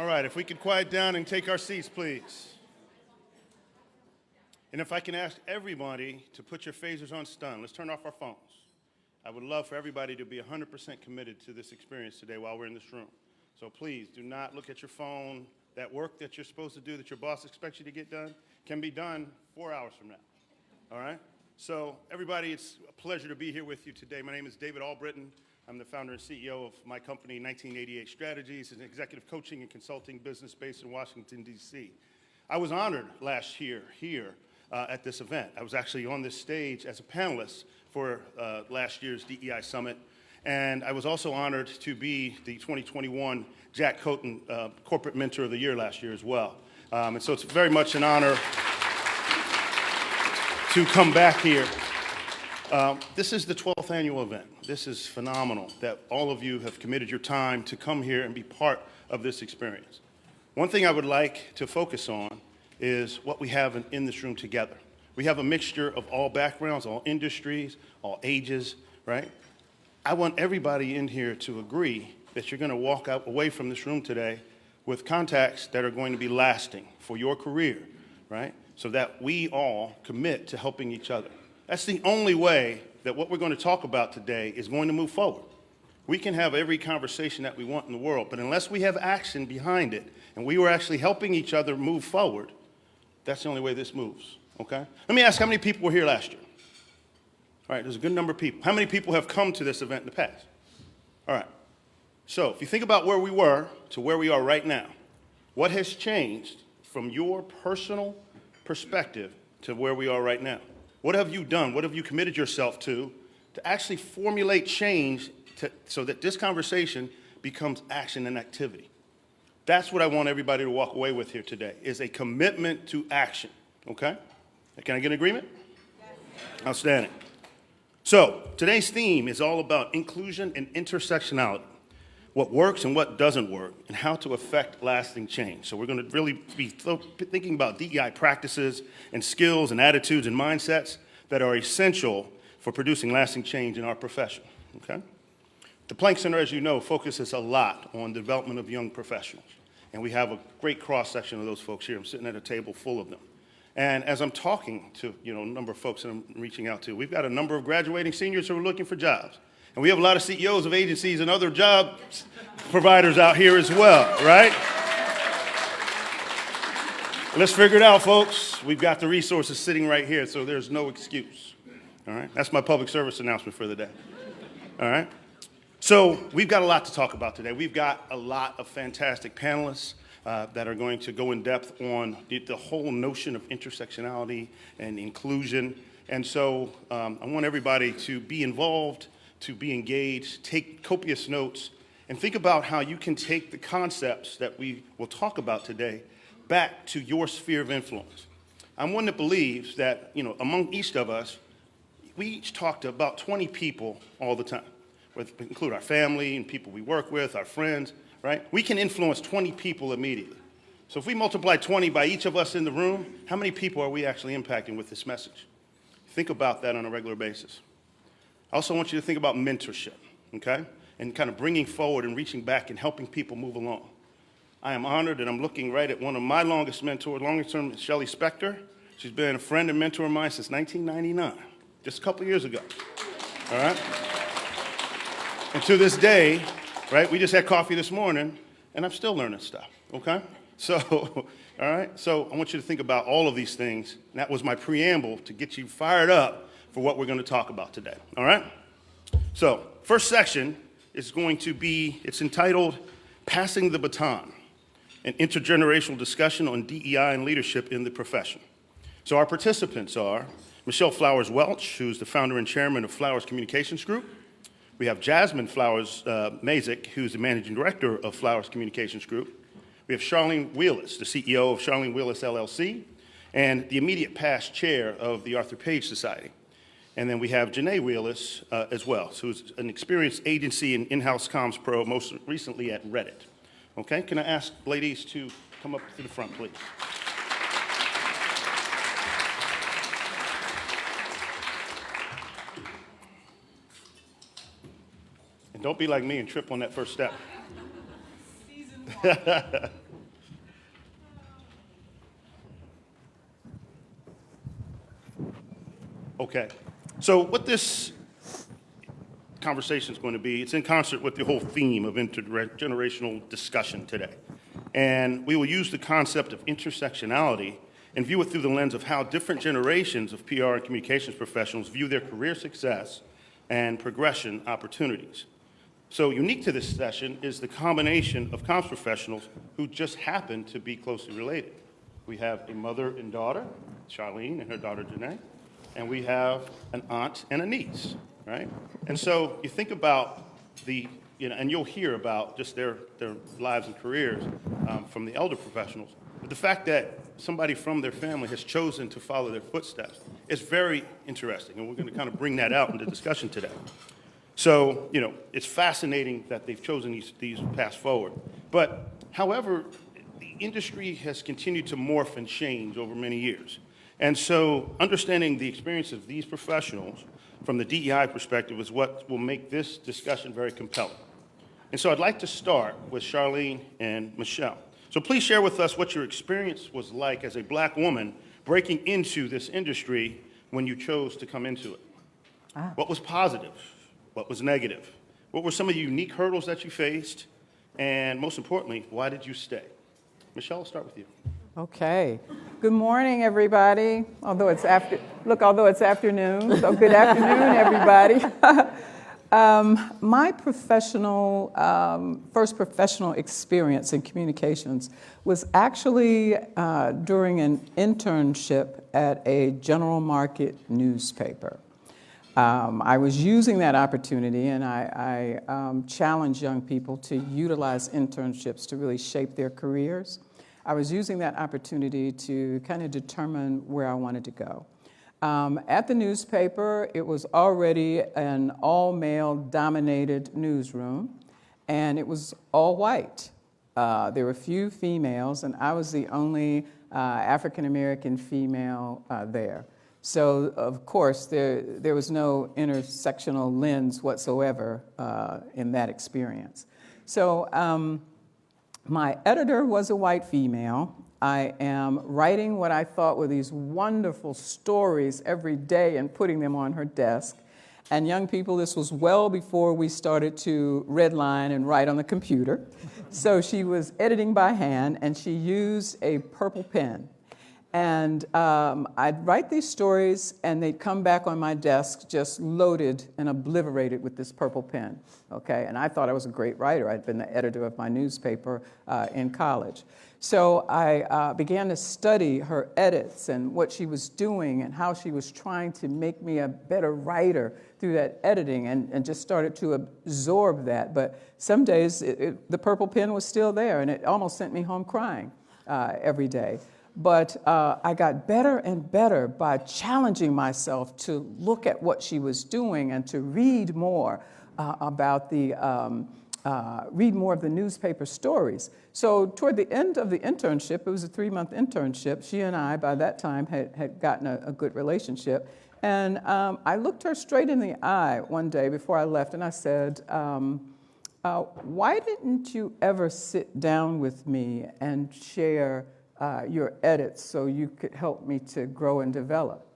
All right, if we could quiet down and take our seats, please. And if I can ask everybody to put your phasers on stun. Let's turn off our phones. I would love for everybody to be 100% committed to this experience today while we're in this room. So please do not look at your phone. That work that you're supposed to do, that your boss expects you to get done, can be done 4 hours from now. All right? So everybody, it's a pleasure to be here with you today. My name is David Albritton. I'm the founder and CEO of my company, 1988 Strategies, an executive coaching and consulting business based in Washington, D.C. I was honored last year here at this event. I was actually on this stage as a panelist for last year's DEI Summit, and I was also honored to be the 2021 Jack Coton Corporate Mentor of the Year last year as well. And so it's very much an honor to come back here. This is the 12th annual event. This is phenomenal that all of you have committed your time to come here and be part of this experience. One thing I would like to focus on is what we have in this room together. We have a mixture of all backgrounds, all industries, all ages, right? I want everybody in here to agree that you're going to walk away from this room today with contacts that are going to be lasting for your career, right? So that we all commit to helping each other. That's the only way that what we're going to talk about today is going to move forward. We can have every conversation that we want in the world, but unless we have action behind it and we were actually helping each other move forward, that's the only way this moves, okay? Let me ask, how many people were here last year? All right, there's a good number of people. How many people have come to this event in the past? All right, so if you think about where we were to where we are right now, what has changed from your personal perspective to where we are right now? What have you done? What have you committed yourself to actually formulate change so that this conversation becomes action and activity? That's what I want everybody to walk away with here today, is a commitment to action, okay? Can I get an agreement? Yes. Outstanding. So today's theme is all about inclusion and intersectionality, what works and what doesn't work, and how to affect lasting change. So we're going to really be thinking about DEI practices and skills and attitudes and mindsets that are essential for producing lasting change in our profession, okay? The Planck Center, as you know, focuses a lot on the development of young professionals, and we have a great cross-section of those folks here. I'm sitting at a table full of them. And as I'm talking to a number of folks that I'm reaching out to, we've got a number of graduating seniors who are looking for jobs. And we have a lot of CEOs of agencies and other job providers out here as well, right? Let's figure it out, folks. We've got the resources sitting right here, so there's no excuse, all right? That's my public service announcement for the day, all right? So we've got a lot to talk about today. We've got a lot of fantastic panelists that are going to go in depth on the whole notion of intersectionality and inclusion. And so I want everybody to be involved, to be engaged, take copious notes, and think about how you can take the concepts that we will talk about today back to your sphere of influence. I'm one that believes that, among each of us, we each talk to about 20 people all the time, include our family and people we work with, our friends, right? We can influence 20 people immediately. So if we multiply 20 by each of us in the room, how many people are we actually impacting with this message? Think about that on a regular basis. I also want you to think about mentorship, okay? And kind of bringing forward and reaching back and helping people move along. I am honored that I'm looking right at one of my longest mentors, longest term, Shelley Spector. She's been a friend and mentor of mine since 1999, just a couple years ago, all right? And to this day, right, we just had coffee this morning, and I'm still learning stuff, okay? So, all right, so I want you to think about all of these things. And that was my preamble to get you fired up for what we're going to talk about today, all right? So, first section is going to be, it's entitled, Passing the Baton, an intergenerational discussion on DEI and leadership in the profession. So our participants are Michelle Flowers Welch, who's the founder and chairman of Flowers Communications Group. We have Jasmine Flowers Mazik, who's the managing director of Flowers Communications Group. We have Charlene Wheeless, the CEO of Charlene Wheeless, LLC, and the immediate past chair of the Arthur Page Society. And then we have Janae Wheeless as well, who's an experienced agency and in-house comms pro, most recently at Reddit. Okay, can I ask ladies to come up to the front, please? And don't be like me and trip on that first step. Okay. So what this conversation is going to be, it's in concert with the whole theme of intergenerational discussion today. And we will use the concept of intersectionality and view it through the lens of how different generations of PR and communications professionals view their career success and progression opportunities. So unique to this session is the combination of comms professionals who just happen to be closely related. We have a mother and daughter, Charlene and her daughter Janae, and we have an aunt and a niece, right? And so you think about and you'll hear about just their lives and careers from the elder professionals. But the fact that somebody from their family has chosen to follow their footsteps is very interesting, and we're going to kind of bring that out into discussion today. So, it's fascinating that they've chosen these paths forward. But, however, the industry has continued to morph and change over many years. And so understanding the experience of these professionals from the DEI perspective is what will make this discussion very compelling. And so I'd like to start with Charlene and Michelle. So please share with us what your experience was like as a black woman breaking into this industry when you chose to come into it. What was positive? What was negative? What were some of the unique hurdles that you faced? And most importantly, why did you stay? Michelle, I'll start with you. Okay. Good morning, everybody. Although it's afternoon, so good afternoon, everybody. My first professional experience in communications was actually during an internship at a general market newspaper. I was using that opportunity, and I challenge young people to utilize internships to really shape their careers. I was using that opportunity to kind of determine where I wanted to go. At the newspaper, it was already an all-male dominated newsroom, and it was all white. There were a few females, and I was the only African-American female there. So, of course, there was no intersectional lens whatsoever in that experience. So my editor was a white female. I am writing what I thought were these wonderful stories every day and putting them on her desk. And young people, this was well before we started to redline and write on the computer. So she was editing by hand, and she used a purple pen. And I'd write these stories, and they'd come back on my desk just loaded and obliterated with this purple pen, okay? And I thought I was a great writer. I'd been the editor of my newspaper in college. So I began to study her edits and what she was doing and how she was trying to make me a better writer through that editing, and just started to absorb that. But some days the purple pen was still there, and it almost sent me home crying every day. But I got better and better by challenging myself to look at what she was doing and to read more about read more of the newspaper stories. So toward the end of the internship, it was a 3-month internship, she and I, by that time, had gotten a good relationship. And I looked her straight in the eye one day before I left, and I said, why didn't you ever sit down with me and share your edits so you could help me to grow and develop?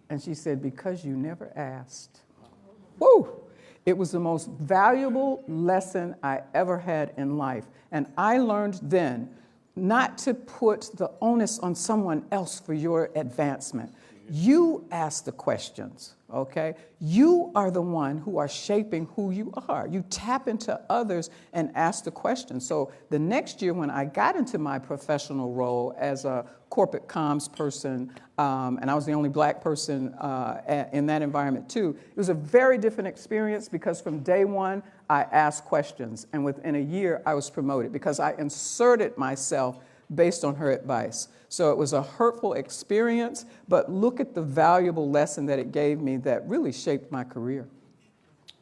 And she said, because you never asked. Woo! It was the most valuable lesson I ever had in life. And I learned then not to put the onus on someone else for your advancement. You ask the questions, okay? You are the one who are shaping who you are. You tap into others and ask the questions. So the next year when I got into my professional role as a corporate comms person, and I was the only black person in that environment too, it was a very different experience because from day one, I asked questions. And within a year, I was promoted because I inserted myself based on her advice. So it was a hurtful experience, but look at the valuable lesson that it gave me that really shaped my career.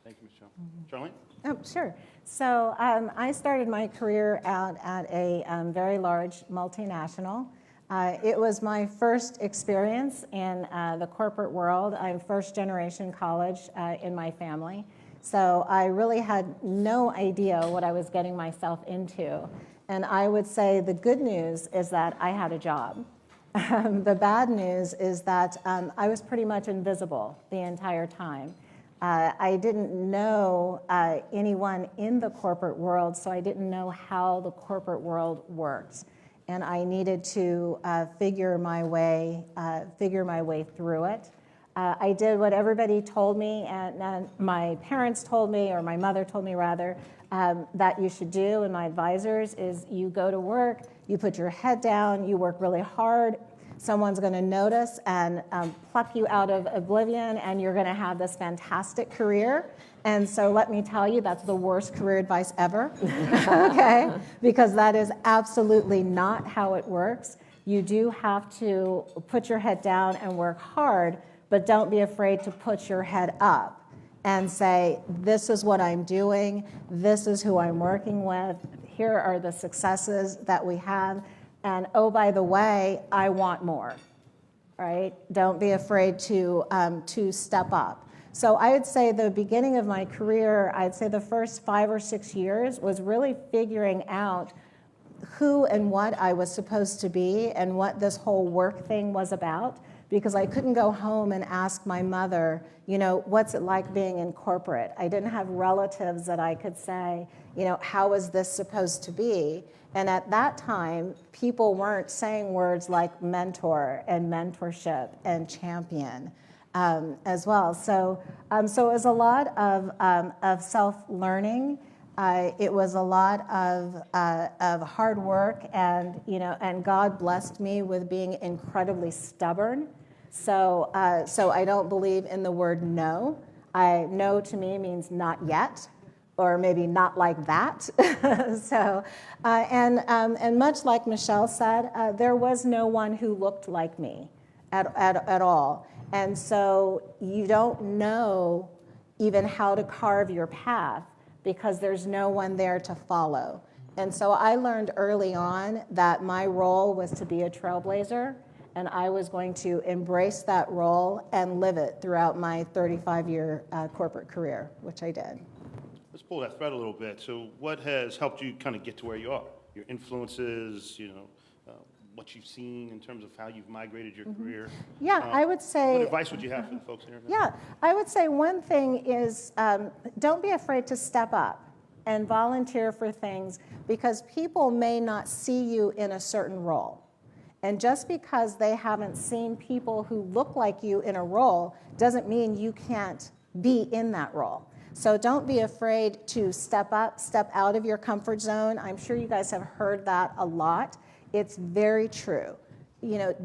Thank you, Michelle. Charlene? Oh, sure. So I started my career out at a very large multinational. It was my first experience in the corporate world. I'm first generation college in my family. So I really had no idea what I was getting myself into. And I would say the good news is that I had a job. The bad news is that I was pretty much invisible the entire time. I didn't know anyone in the corporate world, so I didn't know how the corporate world works. And I needed to figure my way through it. I did what everybody told me, and my parents told me, or my mother told me rather, that you should do, and my advisors, is you go to work, you put your head down, you work really hard, someone's going to notice and pluck you out of oblivion, and you're going to have this fantastic career. And so let me tell you, that's the worst career advice ever, okay? Because that is absolutely not how it works. You do have to put your head down and work hard, but don't be afraid to put your head up and say, this is what I'm doing, this is who I'm working with, here are the successes that we have, and oh, by the way, I want more, right? Don't be afraid to step up. So I would say the beginning of my career, I'd say the first 5 or 6 years was really figuring out who and what I was supposed to be and what this whole work thing was about, because I couldn't go home and ask my mother, what's it like being in corporate? I didn't have relatives that I could say, how is this supposed to be? And at that time, people weren't saying words like mentor and mentorship and champion as well. So it was a lot of self-learning. It was a lot of hard work, and God blessed me with being incredibly stubborn. So I don't believe in the word no. No to me means not yet, or maybe not like that. And much like Michelle said, there was no one who looked like me at all. And so you don't know even how to carve your path because there's no one there to follow. And so I learned early on that my role was to be a trailblazer, and I was going to embrace that role and live it throughout my 35-year corporate career, which I did. Let's pull that thread a little bit. So what has helped you kind of get to where you are? Your influences, what you've seen in terms of how you've migrated your career? Yeah, I would say... What advice would you have for the folks here? Yeah, I would say one thing is don't be afraid to step up and volunteer for things, because people may not see you in a certain role. And just because they haven't seen people who look like you in a role doesn't mean you can't be in that role. So don't be afraid to step up, step out of your comfort zone. I'm sure you guys have heard that a lot. It's very true.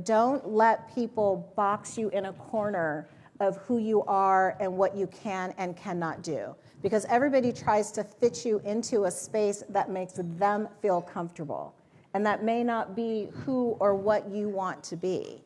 Don't let people box you in a corner of who you are and what you can and cannot do, because everybody tries to fit you into a space that makes them feel comfortable, and that may not be who or what you want to be,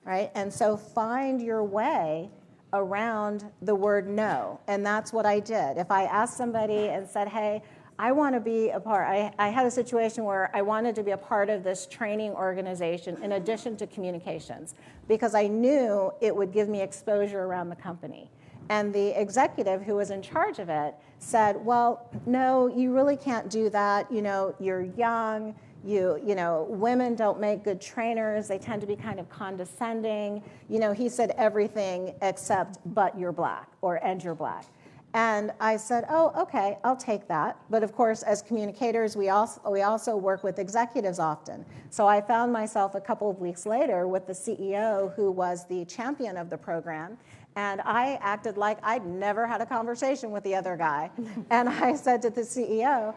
right? And so find your way around the word no, and that's what I did. If I asked somebody and said, hey, I want to be a part, I had a situation where I wanted to be a part of this training organization in addition to communications, because I knew it would give me exposure around the company. And the executive who was in charge of it said, well, no, you really can't do that. You're young. Women don't make good trainers. They tend to be kind of condescending. He said everything except but you're black and you're black. And I said, oh, okay, I'll take that. But of course, as communicators, we also work with executives often. So I found myself a couple of weeks later with the CEO who was the champion of the program. And I acted like I'd never had a conversation with the other guy. And I said to the CEO,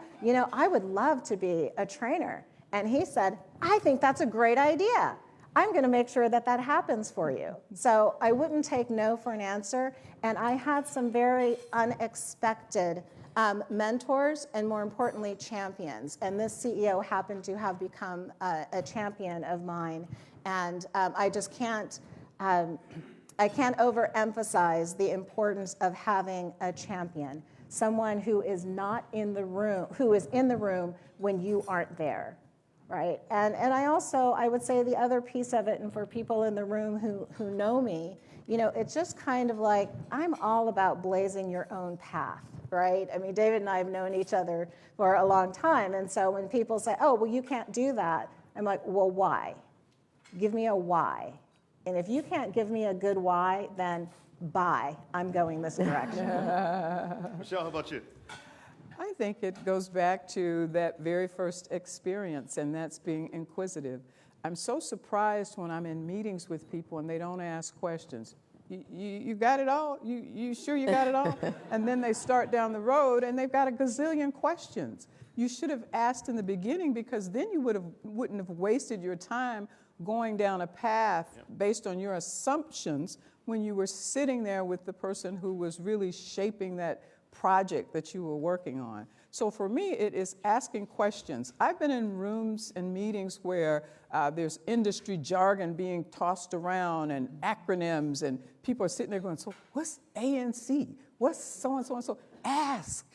I would love to be a trainer. And he said, I think that's a great idea. I'm going to make sure that happens for you. So I wouldn't take no for an answer. And I had some very unexpected mentors, and more importantly, champions. And this CEO happened to have become a champion of mine. And I just can't overemphasize the importance of having a champion, someone who is not in the room, who is in the room when you aren't there. Right, and I would say the other piece of it, and for people in the room who know me, it's just kind of like I'm all about blazing your own path, right? I mean, David and I have known each other for a long time, and so when people say, oh, well, you can't do that, I'm like, well, why? give me a why. And if you can't give me a good why, then bye, I'm going this direction. Michelle, how about you? I think it goes back to that very first experience, and that's being inquisitive. I'm so surprised when I'm in meetings with people and they don't ask questions. You got it all? You sure you got it all? And then they start down the road and they've got a gazillion questions. You should have asked in the beginning, because then you wouldn't have wasted your time going down a path based on your assumptions when you were sitting there with the person who was really shaping that project that you were working on. So for me, it is asking questions. I've been in rooms and meetings where there's industry jargon being tossed around and acronyms, and people are sitting there going, so what's ANC? What's so-and-so and so? Ask.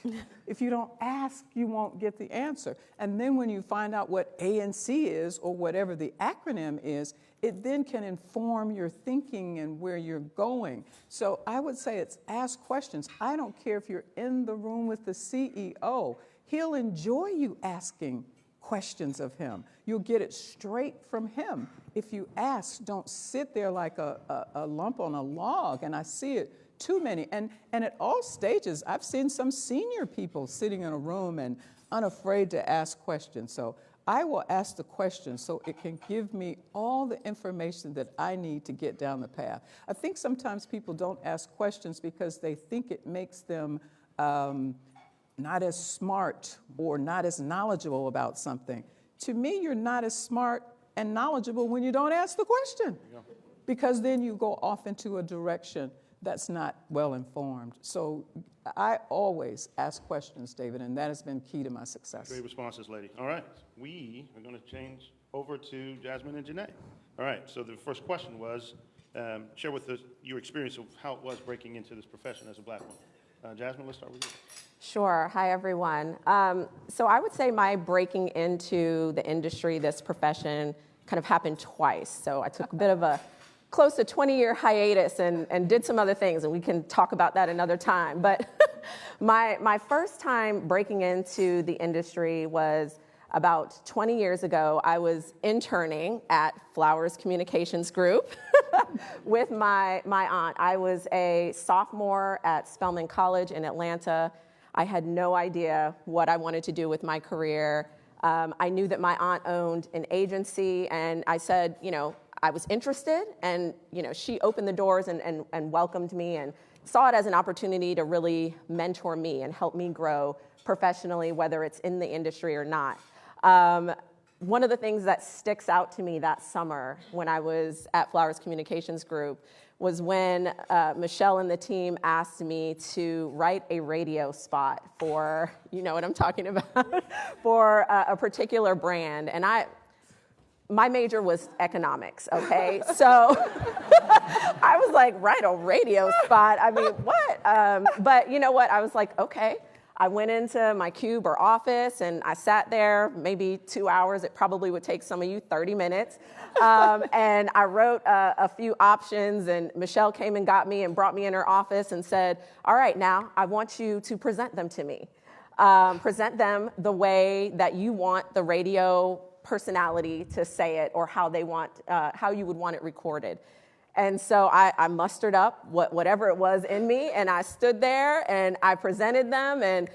If you don't ask, you won't get the answer. And then when you find out what ANC is, or whatever the acronym is, it then can inform your thinking and where you're going. So I would say it's ask questions. I don't care if you're in the room with the CEO. He'll enjoy you asking questions of him. You'll get it straight from him. If you ask, don't sit there like a lump on a log. And I see it too many. And at all stages, I've seen some senior people sitting in a room and unafraid to ask questions. So I will ask the question so it can give me all the information that I need to get down the path. I think sometimes people don't ask questions because they think it makes them not as smart or not as knowledgeable about something. To me, you're not as smart and knowledgeable when you don't ask the question, because then you go off into a direction that's not well informed. So I always ask questions, David, and that has been key to my success. Great responses, lady. All right, we are going to change over to Jasmine and Janae. All right, so the first question was, share with us your experience of how it was breaking into this profession as a Black woman. Jasmine, let's start with you. Sure. Hi, everyone. So I would say my breaking into the industry, this profession, kind of happened twice. So I took a bit of a close to 20-year hiatus and did some other things, and we can talk about that another time. But my first time breaking into the industry was about 20 years ago. I was interning at Flowers Communications Group with my aunt. I was a sophomore at Spelman College in Atlanta. I had no idea what I wanted to do with my career. I knew that my aunt owned an agency, and I said, I was interested, and she opened the doors and welcomed me and saw it as an opportunity to really mentor me and help me grow professionally, whether it's in the industry or not. One of the things that sticks out to me that summer when I was at Flowers Communications Group was when Michelle and the team asked me to write a radio spot for, you know what I'm talking about, for a particular brand. And my major was economics, okay? So I was like, write a radio spot? I mean, what? But you know what? I was like, okay. I went into my cube or office and I sat there maybe 2 hours. It probably would take some of you 30 minutes. And I wrote a few options, and Michelle came and got me and brought me in her office and said, all right, now I want you to present them to me. Present them the way that you want the radio personality to say it, or how you would want it recorded. And so I mustered up whatever it was in me, and I stood there and I presented them, and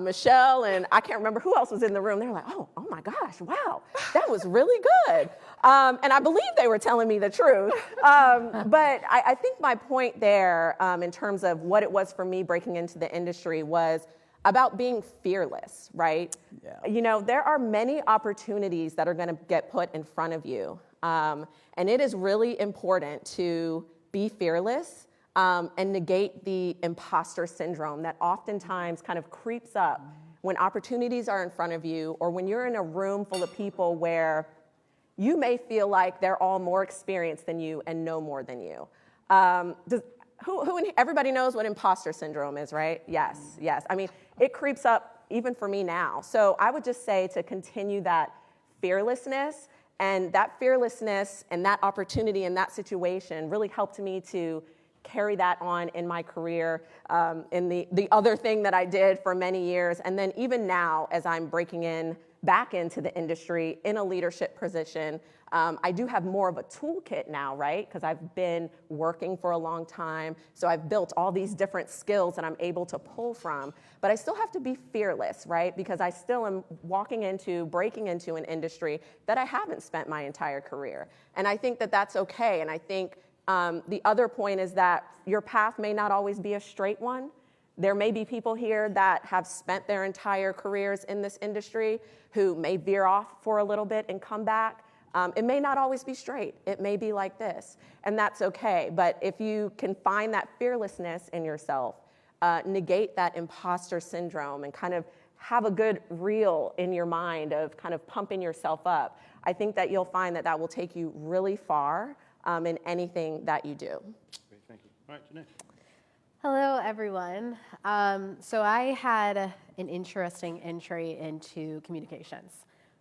Michelle and I can't remember who else was in the room. They were like, oh my gosh, wow, that was really good. And I believe they were telling me the truth. But I think my point there in terms of what it was for me breaking into the industry was about being fearless, right? Yeah. There are many opportunities that are going to get put in front of you. And it is really important to be fearless and negate the imposter syndrome that oftentimes kind of creeps up when opportunities are in front of you, or when you're in a room full of people where you may feel like they're all more experienced than you and know more than you. Everybody knows what imposter syndrome is, right? Yes. I mean, it creeps up even for me now. So I would just say to continue that fearlessness. And that fearlessness and that opportunity in that situation really helped me to carry that on in my career, in the other thing that I did for many years. And then even now, as I'm breaking in back into the industry in a leadership position. I do have more of a toolkit now, right? Because I've been working for a long time. So I've built all these different skills that I'm able to pull from. But I still have to be fearless, right? Because I still am breaking into an industry that I haven't spent my entire career. And I think that that's okay. And I think the other point is that your path may not always be a straight one. There may be people here that have spent their entire careers in this industry who may veer off for a little bit and come back. It may not always be straight. It may be like this, and that's okay. But if you can find that fearlessness in yourself, negate that imposter syndrome, and kind of have a good reel in your mind of kind of pumping yourself up, I think that you'll find that that will take you really far in anything that you do. Great, thank you. All right, Janae. Hello, everyone. So I had an interesting entry into communications.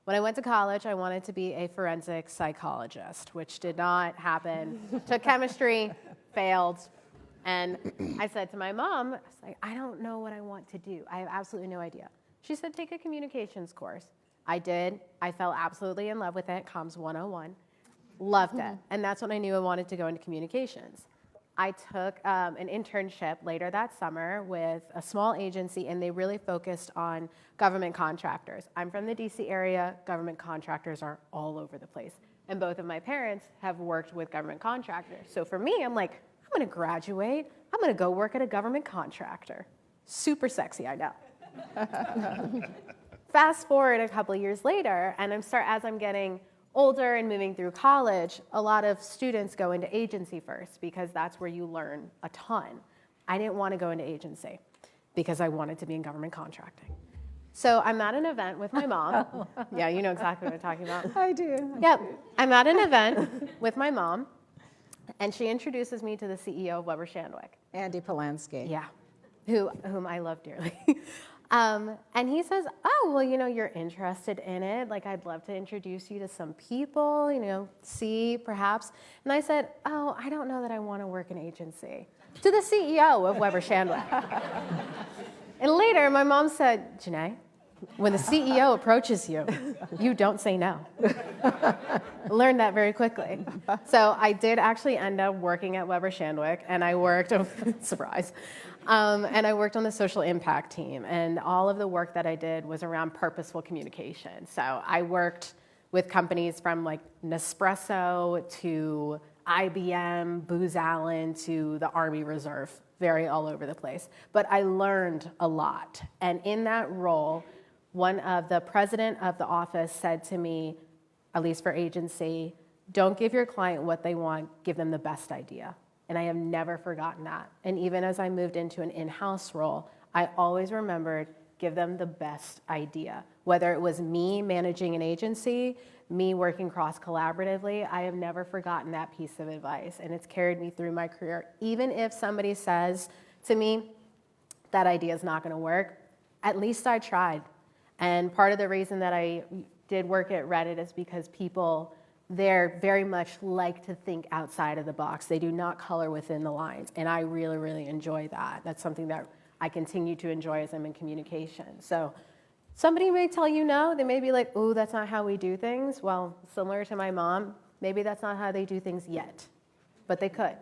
When I went to college, I wanted to be a forensic psychologist, which did not happen. Took chemistry, failed. And I said to my mom, I was like, I don't know what I want to do. I have absolutely no idea. She said, take a communications course. I did. I fell absolutely in love with it, Comms 101. Loved it. And that's when I knew I wanted to go into communications. I took an internship later that summer with a small agency, and they really focused on government contractors. I'm from the DC area. Government contractors are all over the place. And both of my parents have worked with government contractors. So for me, I'm like, I'm going to graduate. I'm going to go work at a government contractor. Super sexy, I know. Fast forward a couple of years later, and as I'm getting older and moving through college, a lot of students go into agency first because that's where you learn a ton. I didn't want to go into agency because I wanted to be in government contracting. So I'm at an event with my mom. Yeah, you know exactly what I'm talking about. I do. Yep, I'm at an event with my mom, and she introduces me to the CEO of Weber Shandwick. Andy Polanski. Yeah, whom I love dearly. And he says, oh, well, you're interested in it. Like, I'd love to introduce you to some people, see perhaps. And I said, oh, I don't know that I want to work in agency. To the CEO of Weber Shandwick. And later, my mom said, Janae, when the CEO approaches you, you don't say no. Learned that very quickly. So I did actually end up working at Weber Shandwick, and I worked, surprise, and I worked on the social impact team, and all of the work that I did was around purposeful communication. So I worked with companies from like Nespresso to IBM, Booz Allen to the Army Reserve, very all over the place. But I learned a lot, and in that role, one of the president of the office said to me, at least for agency, don't give your client what they want, give them the best idea. And I have never forgotten that. And even as I moved into an in-house role, I always remembered, give them the best idea. Whether it was me managing an agency, me working cross-collaboratively, I have never forgotten that piece of advice. And it's carried me through my career. Even if somebody says to me, that idea is not going to work, at least I tried. And part of the reason that I did work at Reddit is because people there very much like to think outside of the box. They do not color within the lines. And I really, really enjoy that. That's something that I continue to enjoy as I'm in communication. So somebody may tell you no. They may be like, oh, that's not how we do things. Well, similar to my mom, maybe that's not how they do things yet. But they could.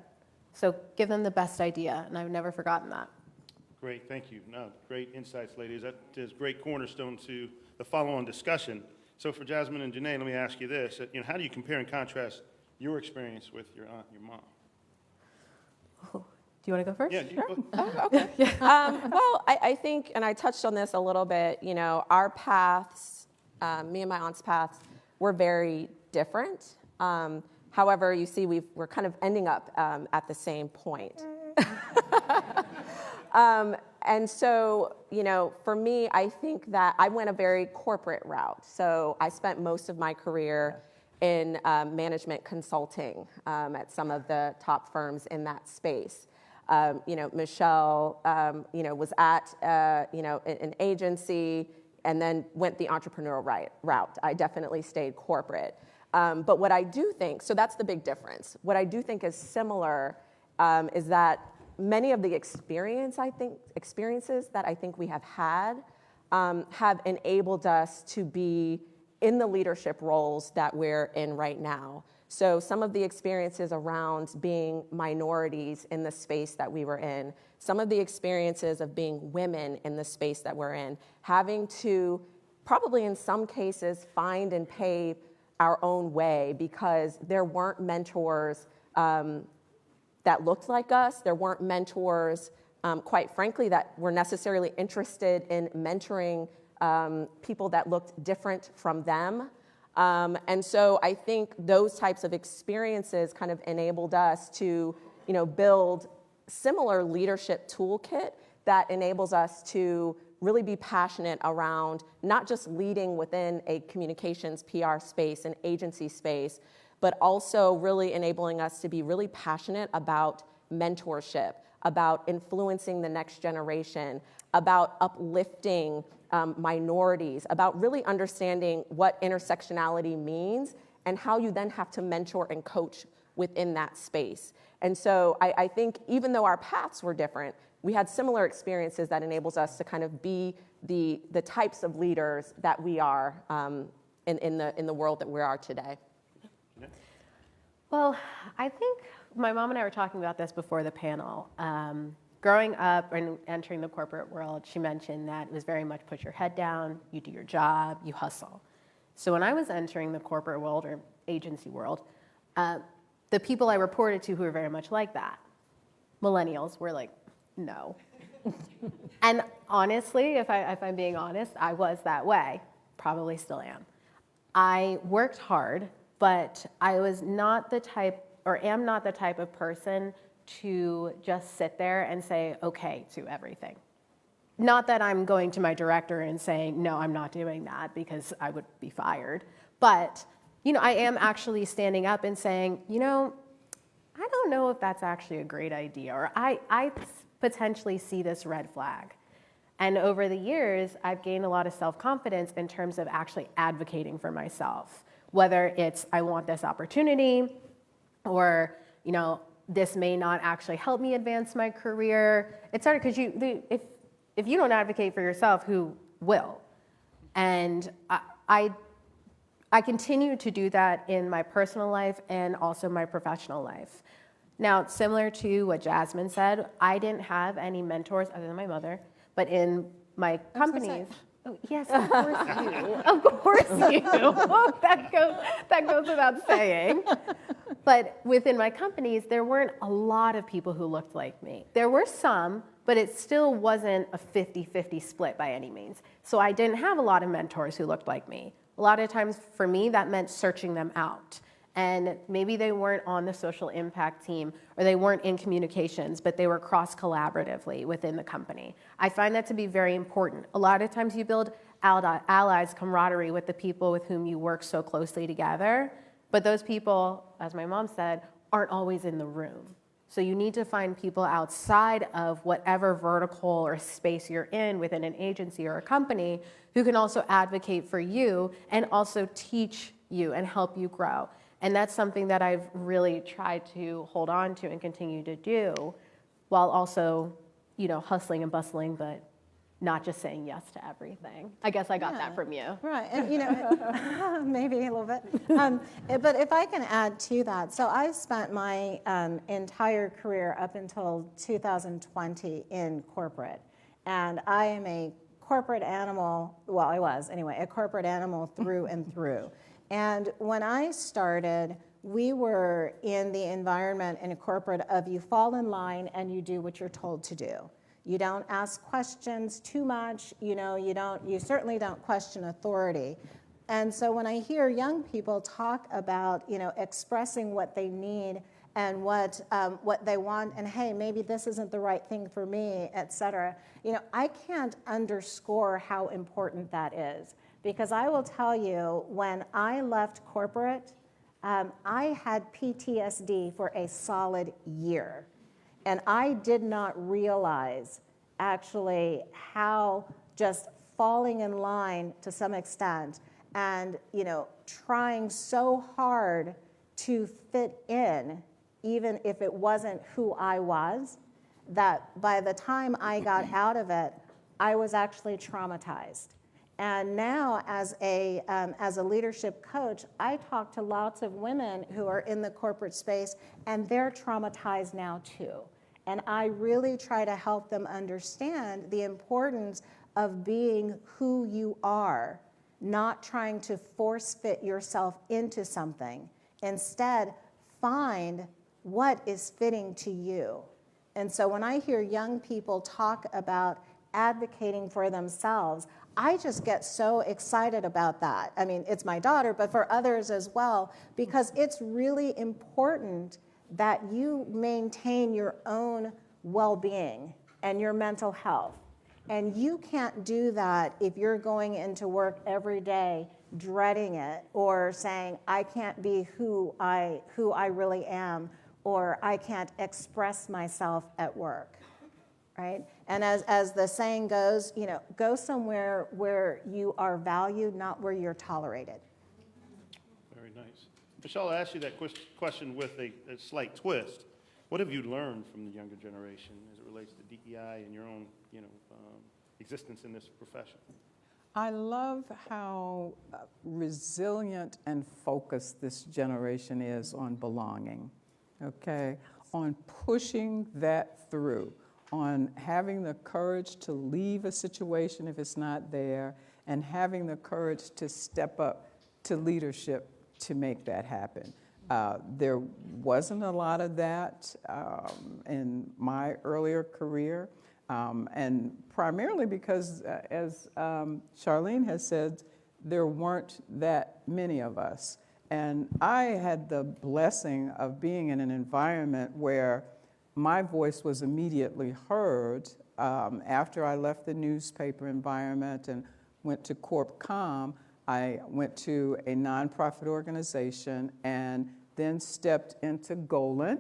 So give them the best idea. And I've never forgotten that. Great, thank you. No, great insights, ladies. That is great cornerstone to the follow-on discussion. So for Jasmine and Janae, let me ask you this. How do you compare and contrast your experience with your aunt, your mom? Do you want to go first? Yeah, Sure. okay. Well, I think, and I touched on this a little bit, our paths, me and my aunt's paths, were very different. However, you see, we're kind of ending up at the same point. And so, for me, I think that I went a very corporate route. So I spent most of my career in management consulting at some of the top firms in that space. Michelle, was at, an agency and then went the entrepreneurial route. I definitely stayed corporate. But what I do think, so that's the big difference. What I do think is similar is that many of the experiences that I think we have had have enabled us to be in the leadership roles that we're in right now. So some of the experiences around being minorities in the space that we were in, some of the experiences of being women in the space that we're in, having to probably in some cases find and pave our own way because there weren't mentors that looked like us. There weren't mentors, quite frankly, that were necessarily interested in mentoring people that looked different from them. And so I think those types of experiences kind of enabled us to, build similar leadership toolkit that enables us to really be passionate around not just leading within a communications PR space and agency space, but also really enabling us to be really passionate about mentorship, about influencing the next generation, about uplifting minorities, about really understanding what intersectionality means and how you then have to mentor and coach within that space. And so I think even though our paths were different, we had similar experiences that enables us to kind of be the types of leaders that we are in the world that we are today. Well, I think my mom and I were talking about this before the panel. Growing up and entering the corporate world, she mentioned that it was very much put your head down, you do your job, you hustle. So when I was entering the corporate world or agency world, the people I reported to who were very much like that, millennials, were like, no. And honestly, if I'm being honest, I was that way, probably still am. I worked hard, but I was not the type, or am not the type of person to just sit there and say, okay, to everything. Not that I'm going to my director and saying, no, I'm not doing that because I would be fired. But, I am actually standing up and saying, I don't know if that's actually a great idea, or I potentially see this red flag. And over the years, I've gained a lot of self-confidence in terms of actually advocating for myself, whether it's I want this opportunity or, this may not actually help me advance my career. It's hard because if you don't advocate for yourself, who will? And I continue to do that in my personal life and also my professional life. Now, similar to what Jasmine said, I didn't have any mentors other than my mother, but in my companies. Oh, yes, of course you. Of course you. That goes without saying. But within my companies, there weren't a lot of people who looked like me. There were some, but it still wasn't a 50-50 split by any means. So I didn't have a lot of mentors who looked like me. A lot of times for me, that meant searching them out. And maybe they weren't on the social impact team or they weren't in communications, but they were cross-collaboratively within the company. I find that to be very important. A lot of times you build allies, camaraderie with the people with whom you work so closely together, but those people, as my mom said, aren't always in the room. So you need to find people outside of whatever vertical or space you're in within an agency or a company who can also advocate for you and also teach you and help you grow. And that's something that I've really tried to hold on to and continue to do while also, hustling and bustling, but not just saying yes to everything. I guess I got that from you. Right, and maybe a little bit. But if I can add to that, so I spent my entire career up until 2020 in corporate. And I am a corporate animal, well, I was anyway, a corporate animal through and through. And when I started, we were in the environment in a corporate of you fall in line and you do what you're told to do. You don't ask questions too much, you certainly don't question authority. And so when I hear young people talk about, expressing what they need and what they want, and hey, maybe this isn't the right thing for me, et cetera, I can't underscore how important that is. Because I will tell you, when I left corporate, I had PTSD for a solid year. And I did not realize actually how just falling in line to some extent and, trying so hard to fit in, even if it wasn't who I was, that by the time I got out of it, I was actually traumatized. And now as a leadership coach, I talk to lots of women who are in the corporate space, and they're traumatized now too. And I really try to help them understand the importance of being who you are, not trying to force fit yourself into something. Instead, find what is fitting to you. And so when I hear young people talk about advocating for themselves, I just get so excited about that. I mean, it's my daughter, but for others as well, because it's really important that you maintain your own well-being and your mental health. And you can't do that if you're going into work every day dreading it, or saying, I can't be who I really am, or I can't express myself at work. Right? And as the saying goes, go somewhere where you are valued, not where you're tolerated. Very nice. Michelle, I asked you that question with a slight twist. What have you learned from the younger generation as it relates to DEI and your own, existence in this profession? I love how resilient and focused this generation is on belonging, okay? On pushing that through, on having the courage to leave a situation if it's not there, and having the courage to step up to leadership to make that happen. There wasn't a lot of that in my earlier career, and primarily because, as Charlene has said, there weren't that many of us. And I had the blessing of being in an environment where my voice was immediately heard. After I left the newspaper environment and went to Corp Com, I went to a nonprofit organization and then stepped into Golan,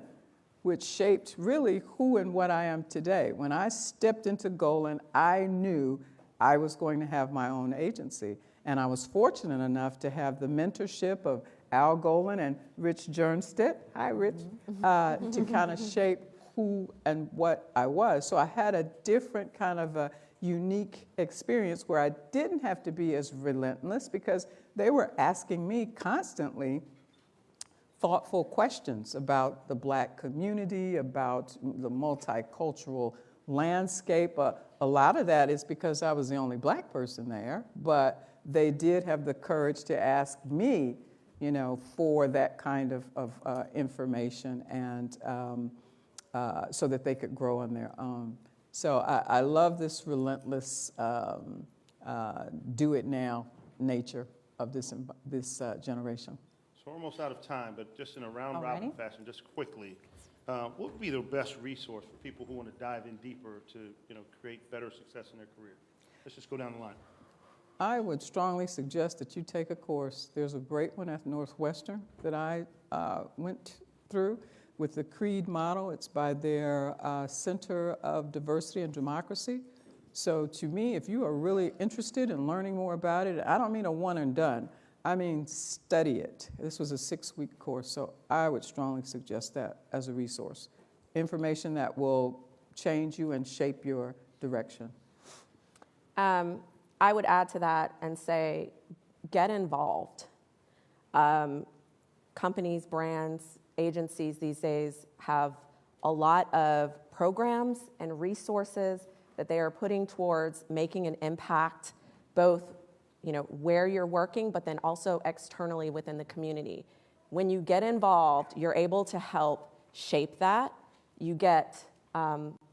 which shaped really who and what I am today. When I stepped into Golan, I knew I was going to have my own agency. And I was fortunate enough to have the mentorship of Al Golan and Rich Jernstedt, hi Rich, to kind of shape who and what I was. So I had a different kind of a unique experience where I didn't have to be as relentless, because they were asking me constantly thoughtful questions about the Black community, about the multicultural landscape. A lot of that is because I was the only Black person there, but they did have the courage to ask me, for that kind of information, and so that they could grow on their own. So I love this relentless do-it-now nature of this generation. So we're almost out of time, but just in a round-robin fashion, just quickly, what would be the best resource for people who want to dive in deeper to, create better success in their career? Let's just go down the line. I would strongly suggest that you take a course. There's a great one at Northwestern that I went through with the CREED model. It's by their Center of Diversity and Democracy. So to me, if you are really interested in learning more about it, I don't mean a one and done. I mean, study it. This was a 6-week course, so I would strongly suggest that as a resource. Information that will change you and shape your direction. I would add to that and say, get involved. Companies, brands, agencies these days have a lot of programs and resources that they are putting towards making an impact, both where you're working, but then also externally within the community. When you get involved, you're able to help shape that. You get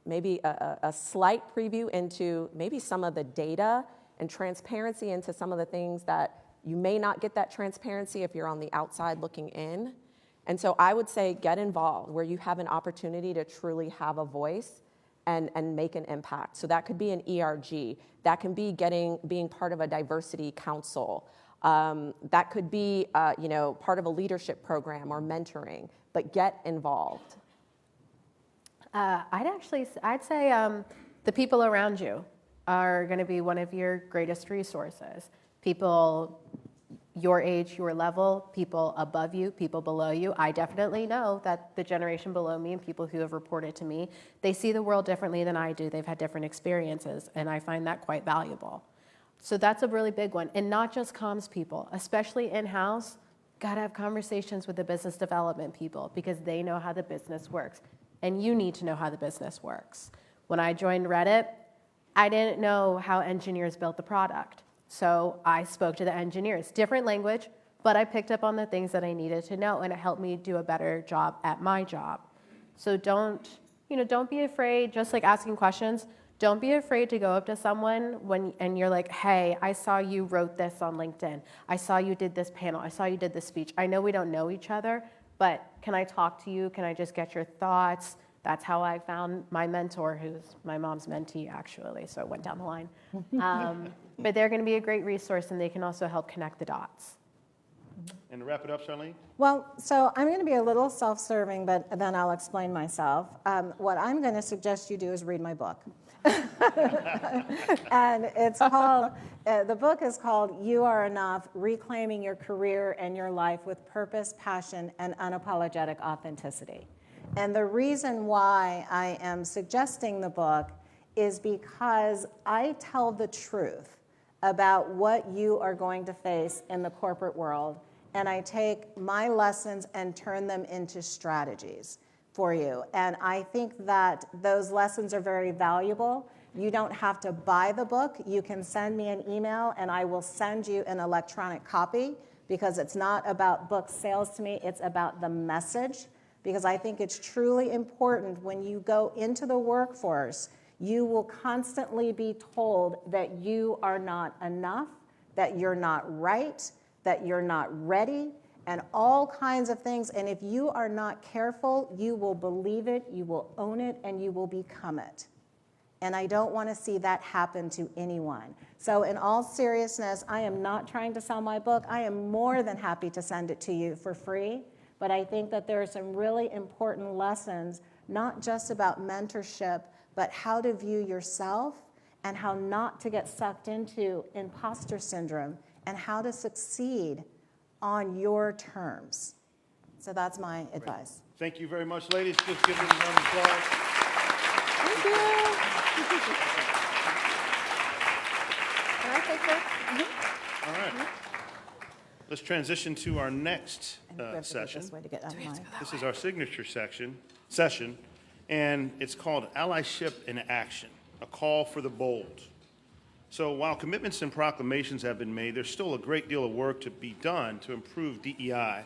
maybe a slight preview into maybe some of the data and transparency into some of the things that you may not get that transparency if you're on the outside looking in. And so I would say get involved where you have an opportunity to truly have a voice and make an impact. So that could be an ERG. That can be being part of a diversity council. That could be part of a leadership program or mentoring, but get involved. I'd say the people around you are going to be one of your greatest resources. People your age, your level, people above you, people below you. I definitely know that the generation below me and people who have reported to me, they see the world differently than I do. They've had different experiences, and I find that quite valuable. So that's a really big one. And not just comms people, especially in-house, gotta have conversations with the business development people because they know how the business works. And you need to know how the business works. When I joined Reddit, I didn't know how engineers built the product. So I spoke to the engineers, different language, but I picked up on the things that I needed to know, and it helped me do a better job at my job. So don't be afraid, just like asking questions, don't be afraid to go up to someone and you're like, hey, I saw you wrote this on LinkedIn. I saw you did this panel. I saw you did this speech. I know we don't know each other, but can I talk to you? Can I just get your thoughts? That's how I found my mentor, who's my mom's mentee, actually, so it went down the line. But they're going to be a great resource, and they can also help connect the dots. And to wrap it up, Charlene? Well, so I'm going to be a little self-serving, but then I'll explain myself. What I'm going to suggest you do is read my book. And it's called, the book is called You Are Enough, Reclaiming Your Career and Your Life with Purpose, Passion, and Unapologetic Authenticity. And the reason why I am suggesting the book is because I tell the truth about what you are going to face in the corporate world, and I take my lessons and turn them into strategies for you. And I think that those lessons are very valuable. You don't have to buy the book. You can send me an email, and I will send you an electronic copy, because it's not about book sales to me, it's about the message. Because I think it's truly important when you go into the workforce, you will constantly be told that you are not enough, that you're not right, that you're not ready, and all kinds of things. And if you are not careful, you will believe it, you will own it, and you will become it. And I don't want to see that happen to anyone. So in all seriousness, I am not trying to sell my book. I am more than happy to send it to you for free. But I think that there are some really important lessons, not just about mentorship, but how to view yourself and how not to get sucked into imposter syndrome and how to succeed on your terms. So that's my advice. Thank you very much, ladies. Just give them a round of applause. Thank you. Can I take this? All right. Let's transition to our next session. This way to get out of mine. This is our signature session, and it's called Allyship in Action, a call for the bold. So while commitments and proclamations have been made, there's still a great deal of work to be done to improve DEI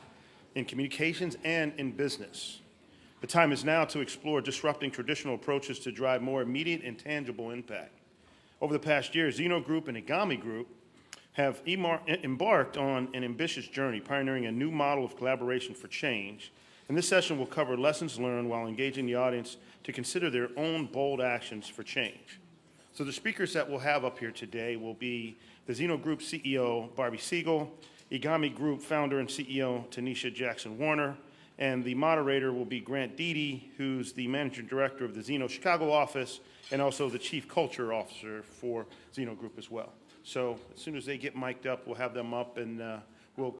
in communications and in business. The time is now to explore disrupting traditional approaches to drive more immediate and tangible impact. Over the past year, Zeno Group and Igami Group have embarked on an ambitious journey, pioneering a new model of collaboration for change. And this session will cover lessons learned while engaging the audience to consider their own bold actions for change. So the speakers that we'll have up here today will be the Zeno Group CEO, Barbie Siegel, Igami Group founder and CEO, Tanisha Jackson-Warner, and the moderator will be Grant Deedy, who's the managing director of the Zeno Chicago office and also the chief culture officer for Zeno Group as well. So as soon as they get mic'd up, we'll have them up and